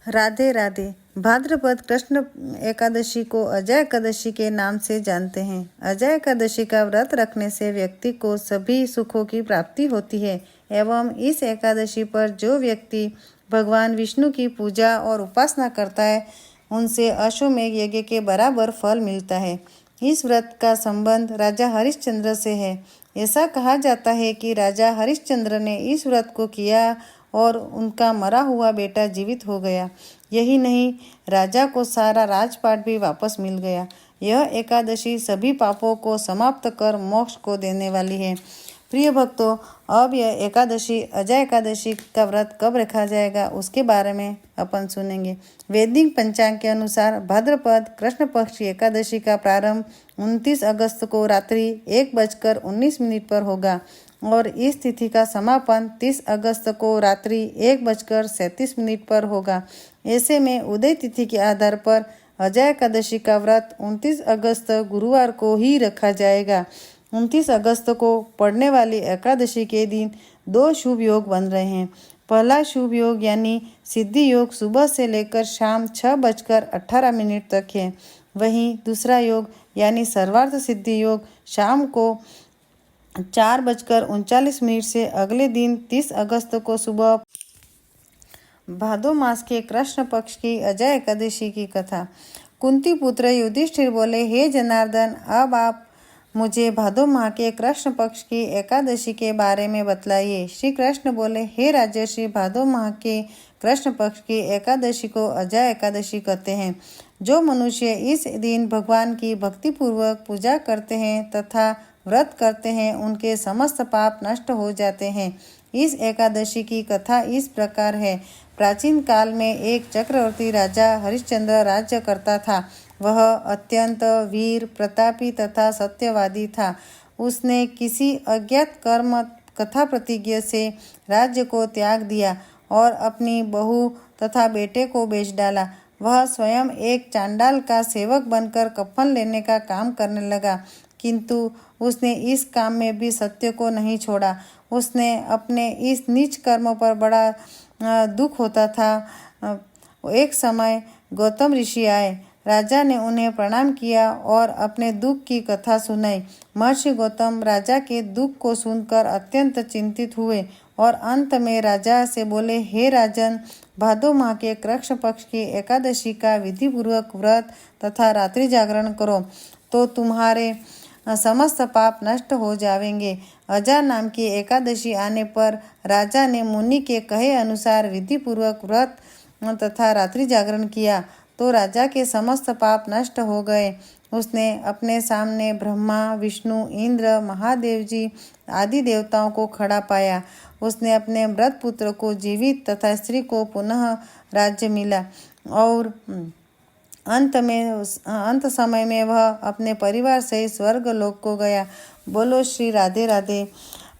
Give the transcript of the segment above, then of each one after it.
राधे राधे। भाद्रपद कृष्ण एकादशी को अजय एकादशी के नाम से जानते हैं। अजय एकादशी का व्रत रखने से व्यक्ति को सभी सुखों की प्राप्ति होती है एवं इस एकादशी पर जो व्यक्ति भगवान विष्णु की पूजा और उपासना करता है उनसे अश्वमेध यज्ञ के बराबर फल मिलता है। इस व्रत का संबंध राजा हरिश्चंद्र से है। ऐसा कहा जाता है कि राजा हरिश्चंद्र ने इस व्रत को किया और उनका मरा हुआ बेटा जीवित हो गया। यही नहीं, राजा को सारा राजपाट भी वापस मिल गया। यह एकादशी सभी पापों को समाप्त कर मोक्ष को देने वाली है। प्रिय भक्तों, अब यह एकादशी अजय एकादशी का व्रत कब रखा जाएगा उसके बारे में अपन सुनेंगे। वैदिक पंचांग के अनुसार भाद्रपद कृष्ण पक्ष की एकादशी का प्रारंभ 29 अगस्त को रात्रि 1:19 पर होगा और इस तिथि का समापन 30 अगस्त को रात्रि 1:37 पर होगा। ऐसे में उदय तिथि के आधार पर अजय एकादशी का व्रत 29 अगस्त गुरुवार को ही रखा जाएगा। 29 अगस्त को पड़ने वाली एकादशी के दिन 2 शुभ योग बन रहे हैं। पहला शुभ योग यानी सिद्धि योग सुबह से लेकर शाम 6:18 तक है। वहीं दूसरा योग यानी सर्वार्थ सिद्धि योग शाम को 4:39 से अगले दिन 30 अगस्त को सुबह। भादो मास के कृष्ण पक्ष की अजय एकादशी की कथा। कुंती पुत्र युधिष्ठिर बोले, हे जनार्दन, अब आप मुझे भादो माह के कृष्ण पक्ष की एकादशी के बारे में बतलाइए। श्री कृष्ण बोले, हे राजर्षि, भादो माह के कृष्ण पक्ष की एकादशी को अजय एकादशी कहते हैं। जो मनुष्य इस दिन भगवान की भक्तिपूर्वक पूजा करते हैं तथा व्रत करते हैं उनके समस्त पाप नष्ट हो जाते हैं। इस एकादशी की कथा इस प्रकार है। प्राचीन काल में एक चक्रवर्ती राजा हरिश्चंद्र राज्य करता था। वह अत्यंत वीर, प्रतापी तथा सत्यवादी था। उसने किसी अज्ञात कर्म कथा प्रतिज्ञा से राज्य को त्याग दिया और अपनी बहू तथा बेटे को बेच डाला। वह स्वयं एक चांडाल का सेवक बनकर कफन लेने का काम करने लगा, किंतु उसने इस काम में भी सत्य को नहीं छोड़ा। उसने अपने इस नीच कर्म पर बड़ा दुख होता था। एक समय गौतम ऋषि आए। राजा ने उन्हें प्रणाम किया और अपने दुख की कथा सुनाई। महर्षि गौतम राजा के दुख को सुनकर अत्यंत चिंतित हुए और अंत में राजा से बोले, हे राजन, भादो माह के कृष्ण पक्ष की एकादशी का विधिपूर्वक व्रत तथा रात्रि जागरण करो तो तुम्हारे समस्त पाप नष्ट हो जाएंगे। अजा नाम की एकादशी आने पर राजा ने मुनि के कहे अनुसार विधिपूर्वक व्रत तथा रात्रि जागरण किया तो राजा के समस्त पाप नष्ट हो गए। उसने अपने सामने ब्रह्मा, विष्णु, इंद्र, महादेव जी आदि देवताओं को खड़ा पाया। उसने अपने मृत पुत्र को जीवित तथा स्त्री को पुनः राज्य मिला और अंत समय में वह अपने परिवार से स्वर्ग लोक को गया। बोलो श्री राधे राधे।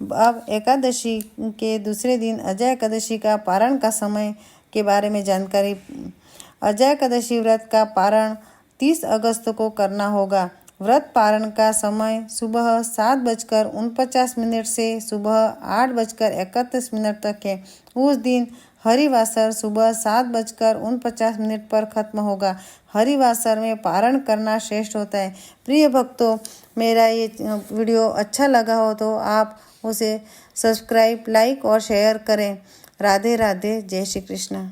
अब एकादशी के दूसरे दिन अजय एकादशी का पारण का समय के बारे में जानकारी। अजय एकादशी व्रत का पारण 30 अगस्त को करना होगा। व्रत पारण का समय सुबह 7:49 से सुबह 8:31 तक है। उस दिन हरिवासर सुबह 7:49 पर खत्म होगा। हरिवासर में पारण करना श्रेष्ठ होता है। प्रिय भक्तों, मेरा ये वीडियो अच्छा लगा हो तो आप उसे सब्सक्राइब, लाइक और शेयर करें। राधे राधे। जय श्री कृष्ण।